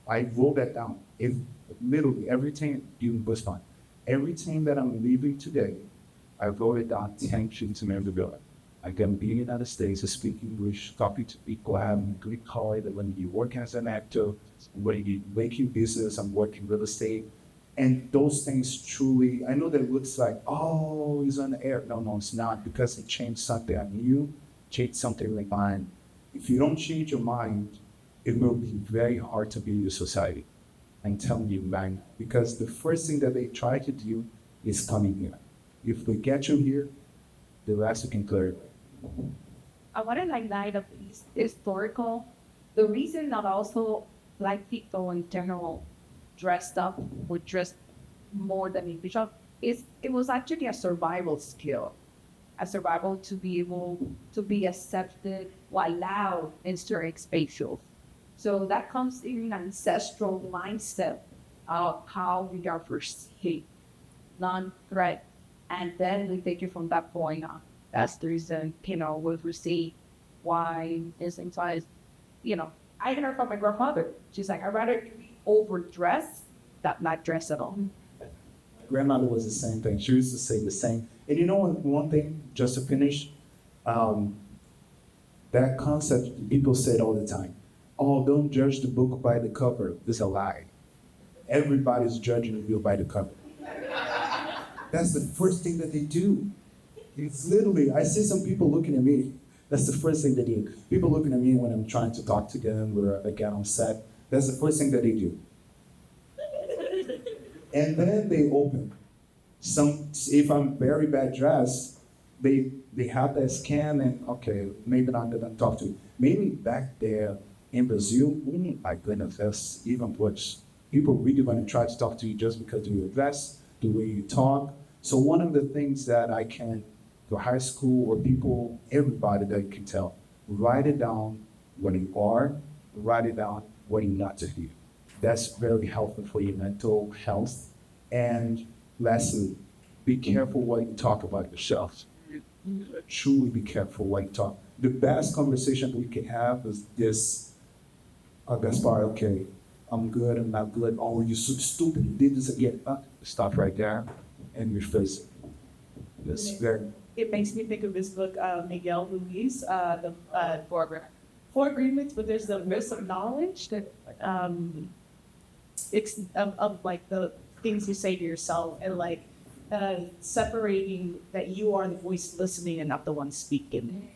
I wrote that down. If literally everything, even was fine. Everything that I'm leaving today, I wrote it down 10 sheets in every building. I can be in the United States, speak English, talking to people, having a good call, that when you work as an actor, when you make your business, I'm working real estate. And those things truly, I know that it looks like, oh, he's on the air. No, it's not, because it changed something on you, changed something like mine. If you don't change your mind, it will be very hard to be in your society. I'm telling you right now, because the first thing that they try to do is coming here. If they get you here, the rest you can clear it. I want to highlight of these historical. The reason that also black people in general dressed up or dressed more than individual is it was actually a survival skill, a survival to be able to be accepted or allowed in certain spaces. So that comes in an ancestral mindset of how we are perceived, non-threat, and then we take it from that point on. That's the reason, with receipt, wine, and things like, I heard from my grandmother. She's like, I'd rather be overdressed than not dress at all. Grandmother was the same thing. She used to say the same. And one thing, just to finish, that concept, people say it all the time. Oh, don't judge the book by the cover. It's a lie. Everybody's judging you by the cover. That's the first thing that they do. It's literally, I see some people looking at me. That's the first thing they do. People looking at me when I'm trying to talk to them or I get on set. That's the first thing that they do. And then they open. If I'm very bad dressed, they have that scan and, okay, maybe not gonna talk to you. Maybe back there in Brazil, my goodness, that's even worse. People really want to try to talk to you just because of your dress, the way you talk. So one of the things that I can, to high school or people, everybody that can tell, write it down what you are, write it down what you're not to do. That's very helpful for your mental health. And lastly, be careful what you talk about yourself. Truly be careful what you talk. The best conversation we can have is this, Gaspar, okay, I'm good, I'm not good. Oh, you're so stupid, you did this again. Stop right there and reface it. That's very, It makes me think of this book, Miguel Ruiz, the Four Agreements, but there's the list of knowledge that it's of like the things you say to yourself and like separating that you are the voice listening and not the one speaking.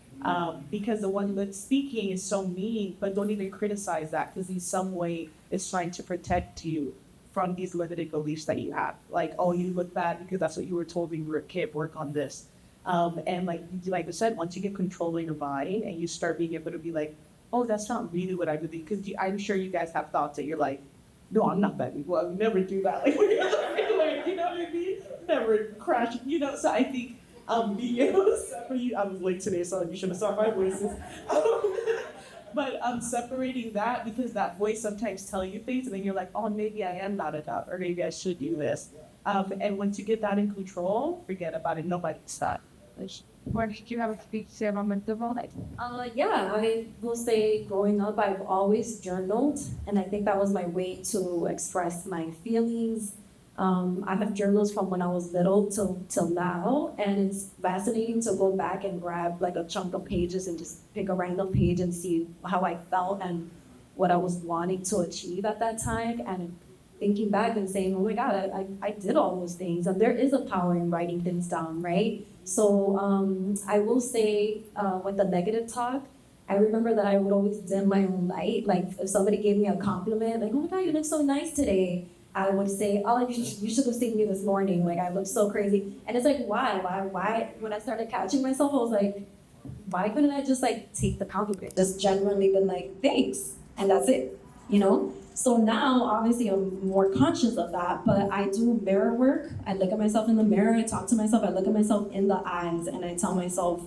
Because the one that's speaking is so mean, but don't even criticize that because in some way it's trying to protect you from these limited beliefs that you have. Like, oh, you look bad because that's what you were told when you were a kid, work on this. And like I said, once you get control of your mind and you start being able to be like, oh, that's not really what I believe. Because I'm sure you guys have thoughts that you're like, no, I'm not that people. I would never do that. Like, when you're like, you know what I mean? Never crash, you know? So I think being able to separate, I was late today, so you should have saw my voices. But separating that, because that voice sometimes tells you things, and then you're like, oh, maybe I am not enough, or maybe I should do this. And once you get that in control, forget about it. Nobody's that. Or did you have a speech ceremony about it? Yeah, I will say growing up, I've always journaled, and I think that was my way to express my feelings. I have journals from when I was little till now, and it's fascinating to go back and grab like a chunk of pages and just pick a random page and see how I felt and what I was wanting to achieve at that time, and thinking back and saying, oh my God, I did all those things, and there is a power in writing things down, right? So I will say with the negative talk, I remember that I would always dim my own light. Like if somebody gave me a compliment, like, oh my God, you look so nice today, I would say, oh, you should have seen me this morning. Like I look so crazy. And it's like, why? When I started catching myself, I was like, why couldn't I just like take the compliment? Just genuinely been like, thanks. And that's it, you know? So now, obviously, I'm more conscious of that, but I do mirror work. I look at myself in the mirror, I talk to myself, I look at myself in the eyes, and I tell myself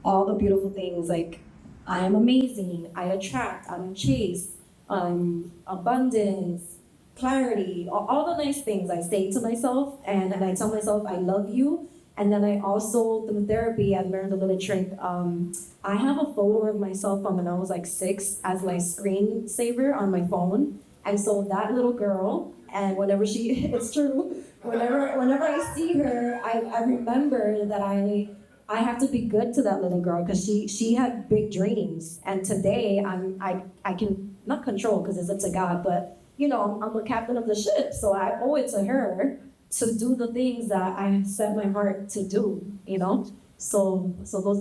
all the beautiful things like, I am amazing, I attract, I don't chase, abundance, clarity, all the nice things I say to myself, and I tell myself I love you. And then I also, through therapy, I've learned a little trick. I have a photo of myself from when I was like 6 as my screensaver on my phone. And so that little girl, and whenever it's true, whenever I see her, I remember that I have to be good to that little girl because she had big dreams. And today I can not control because it's up to God, but you know, I'm a captain of the ship, so I owe it to her to do the things that I set my heart to do, you know? So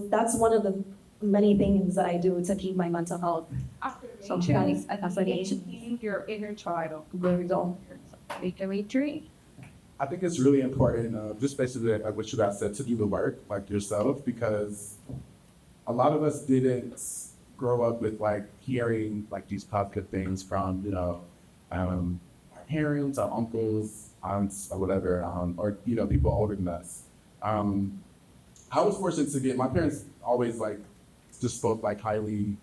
that's one of the many things that I do to keep my mental health. So Chinese association, your inner child, where we go, make a retreat. I think it's really important, just basically like what you guys said, to do the work like yourself, because a lot of us didn't grow up with like hearing like these positive things from, you know, our parents, our uncles, aunts, or whatever, or, you know, people older than us. I was fortunate to get, my parents always like just spoke like highly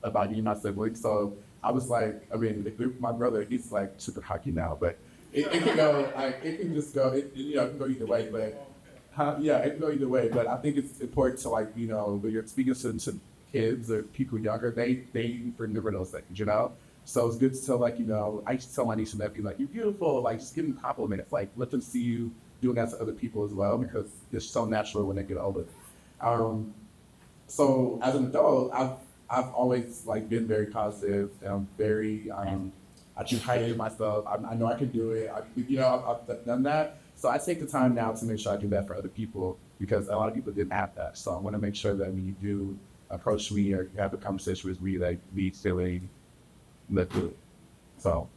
about me and my siblings. So I was like, I mean, my brother, he's like super cocky now, but it can go, like, it can just go, you know, it can go either way, but yeah, it can go either way. But I think it's important to like, you know, when you're speaking to kids or people younger, they remember those things, you know? So it's good to tell, like, you know, I used to tell my niece and nephew, like, you're beautiful, like, just give them compliments, like, let them see you doing that to other people as well, because it's so natural when they get older. So as an adult, I've always, like, been very positive, and very, I just highlighted myself, I know I can do it, you know, I've done that. So I take the time now to make sure I do that for other people, because a lot of people didn't have that. So I want to make sure that when you do approach me or you have a conversation with me, that be feeling liquid. So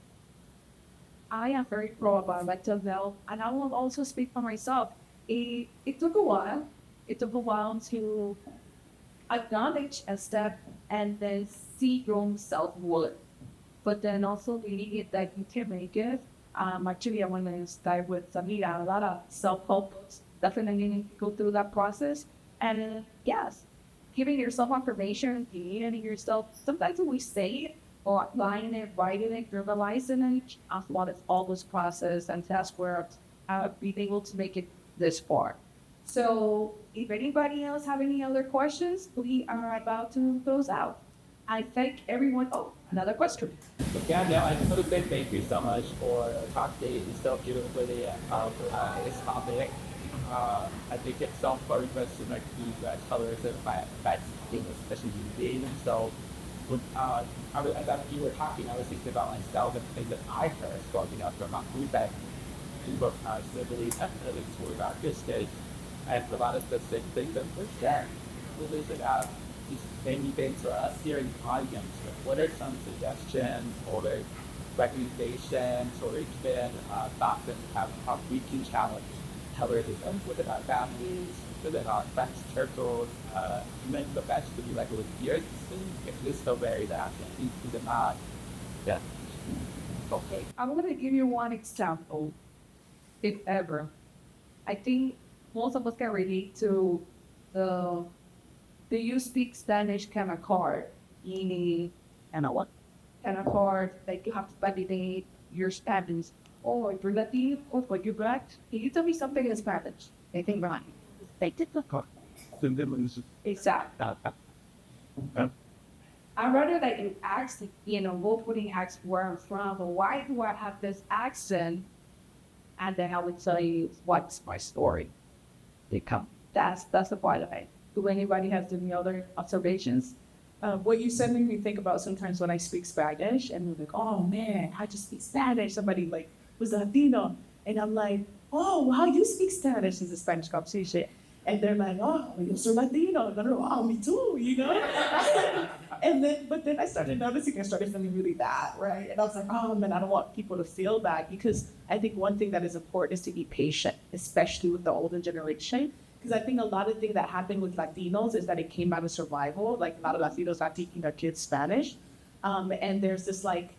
I am very pro about mental health, and I will also speak for myself. It took a while. It took a while to acknowledge a step and then see your own self-worth. but then also believing that you can make it. Actually, I want to start with Samira. A lot of self-help books definitely go through that process. And yes, giving yourself affirmation, believing in yourself. Sometimes when we say it or applying it, writing it, verbalizing it, as well as all this process, and that's where being able to make it this far. So if anybody else have any other questions, we are about to close out. I thank everyone. Oh, another question. Yeah, no, I just want to say thank you so much for talking. It's so beautifully this topic. I think it's so important for us to make the colorism by things, especially being. So, when as you were talking, I was thinking about myself and things that I heard growing up from my food bag. People civilly, definitely were about this day. And a lot of the same things that we're sharing. Really is about these many things for us here in the audience. What are some suggestions or recommendations or even thoughts that how we can challenge colorism within our families, within our friends circles, even the best to be like with peers? It's so very that these are not. Yeah. Okay, I'm going to give you one example, if ever. I think most of us can relate to the you speak Spanish kind of card, meaning, And I what? kind of card, like you have to validate your Spanish. Oh, if you're Latino, oh, but you're black, can you tell me something in Spanish? Anything wrong? They did the card. Exactly. I'd rather that you ask, go putting ask where I'm from, or why do I have this accent? And then I would tell you what's my story. They come. That's the part of it. Do anybody have any other observations? What you said made me think about sometimes when I speak Spanish and we're like, oh man, I just speak Spanish. Somebody like was Latino. And I'm like, oh, wow, you speak Spanish in the Spanish conversation. And they're like, oh, you're so Latino. And I'm like, oh, me too, but then I started noticing, I started feeling really bad, right? And I was like, oh man, I don't want people to feel bad, because I think one thing that is important is to be patient, especially with the older generation. Because I think a lot of things that happen with Latinos is that it came out of survival. Like a lot of Latinos are teaching their kids Spanish. And there's this like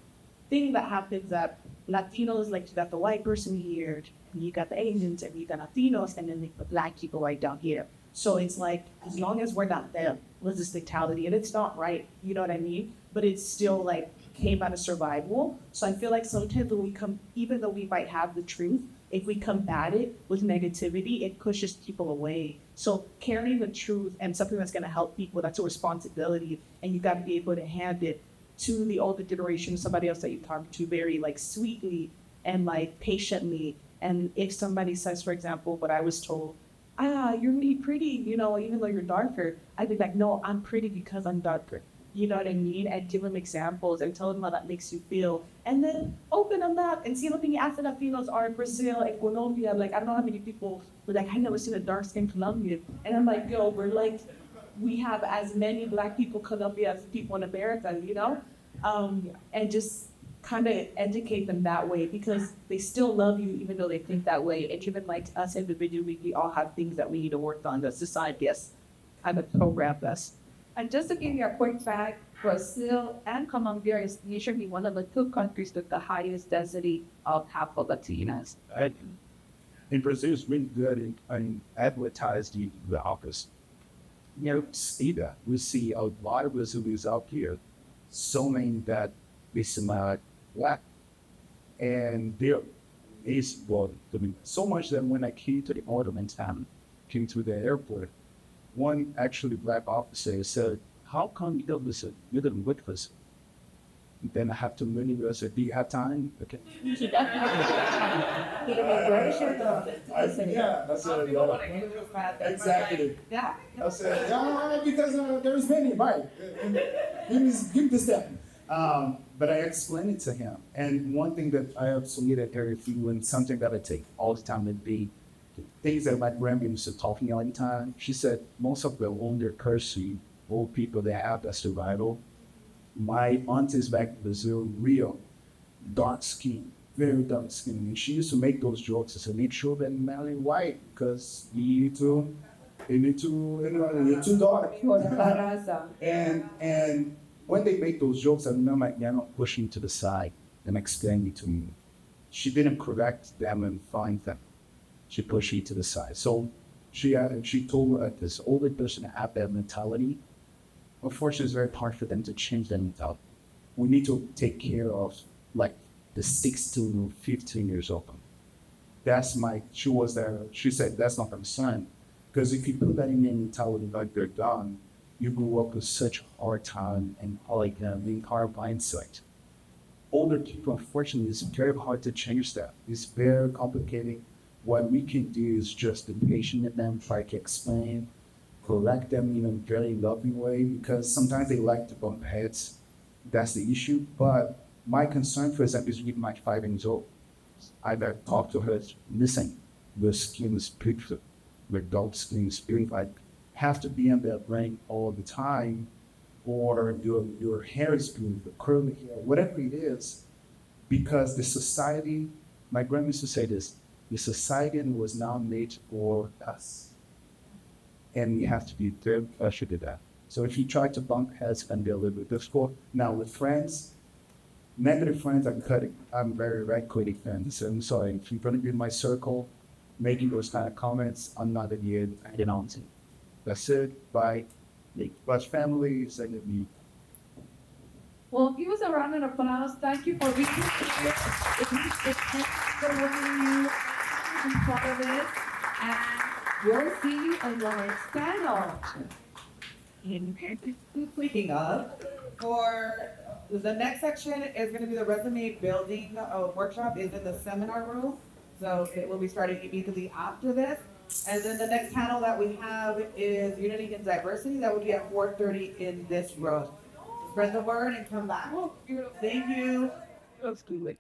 thing that happens that Latinos, like you got the white person here, and you got the Asians, and you got Latinos, and then the black people right down here. So it's like, as long as we're not them, was this mentality, and it's not right, you know what I mean? But it's still like came out of survival. So I feel like sometimes when we come, even though we might have the truth, if we combat it with negativity, it pushes people away. So carrying the truth and something that's going to help people, that's a responsibility, and you got to be able to hand it to the older generation, somebody else that you talk to very like sweetly and like patiently. And if somebody says, for example, what I was told, you're really pretty, even though you're darker, I'd be like, no, I'm pretty because I'm darker. You know what I mean? And give them examples and tell them how that makes you feel. And then open them up and see looking at Filipinos are in Brazil and Colombia. Like, I don't know how many people were like, I never seen a dark-skinned Colombian. And I'm like, yo, we have as many black people in Colombia as people in America, and just kind of educate them that way, because they still love you even though they think that way. And even like us individually, we all have things that we need to work on. The society has kind of programmed us. And just to give you a quick fact, Brazil and Colombia is usually one of the two countries with the highest density of Afro-Latinas. In Brazil, it's really good in advertising the office. See that. We see a lot of Brazilians out here, so many that we smell black. And there is, so much that when I came to the ornament town, came to the airport, one actually black officer said, how come you didn't with us? Then I have to many I said, do you have time? Okay. Yeah, that's exactly. Yeah. I said, because there's many, right? Give me the step. But I explained it to him. And one thing that I absolutely very few, and something that I take all the time would be things that my grandma used to talk to me all the time. She said, most of the older cursing, old people that have that survival, my aunt is back in Brazil, real dark skin, very dark skin. And she used to make those jokes and say, make sure that marry white, because you're too dark. And when they make those jokes, I remember Yana pushing to the side and explaining to me. She didn't correct them and find them. She pushed it to the side. So she told this older person to have that mentality. Unfortunately, it's very hard for them to change that mentality. We need to take care of like the 16 to 15 years old. She said, that's not her son. Because if you put that in their mentality like they're done, you grew up with such a hard time and like being hard mindset. Older people, unfortunately, it's very hard to change that. It's very complicated. What we can do is just be patient with them, try to explain, correct them in a very loving way, because sometimes they like to bump heads. That's the issue. But my concern, for example, is with my 5 years old. I talk to her, listen, the skin is beautiful, the dark skin is beautiful. I have to be in their brain all the time, or your hair is beautiful, curly hair, whatever it is, because the society, my grandma used to say this, the society was now made for us. And we have to be very pressure to that. So if you try to bump heads, it can be a little bit difficult. Now with friends, negative friends are cutting. I'm very quitting friends. I'm sorry, if you're gonna be in my circle, making those kind of comments, I'm not in here. I didn't want to. That's it. Bye. But family is going to be. Well, give us a round of applause. Thank you for being here. For winning you in front of it. And we'll see you in the next panel. Speaking of, for the next section is going to be the resume building workshop is in the seminar room. So it will be starting immediately after this. And then the next panel that we have is Unity and Diversity. That will be at 4:30 in this room. Spread the word and come back. Thank you. Let's do it.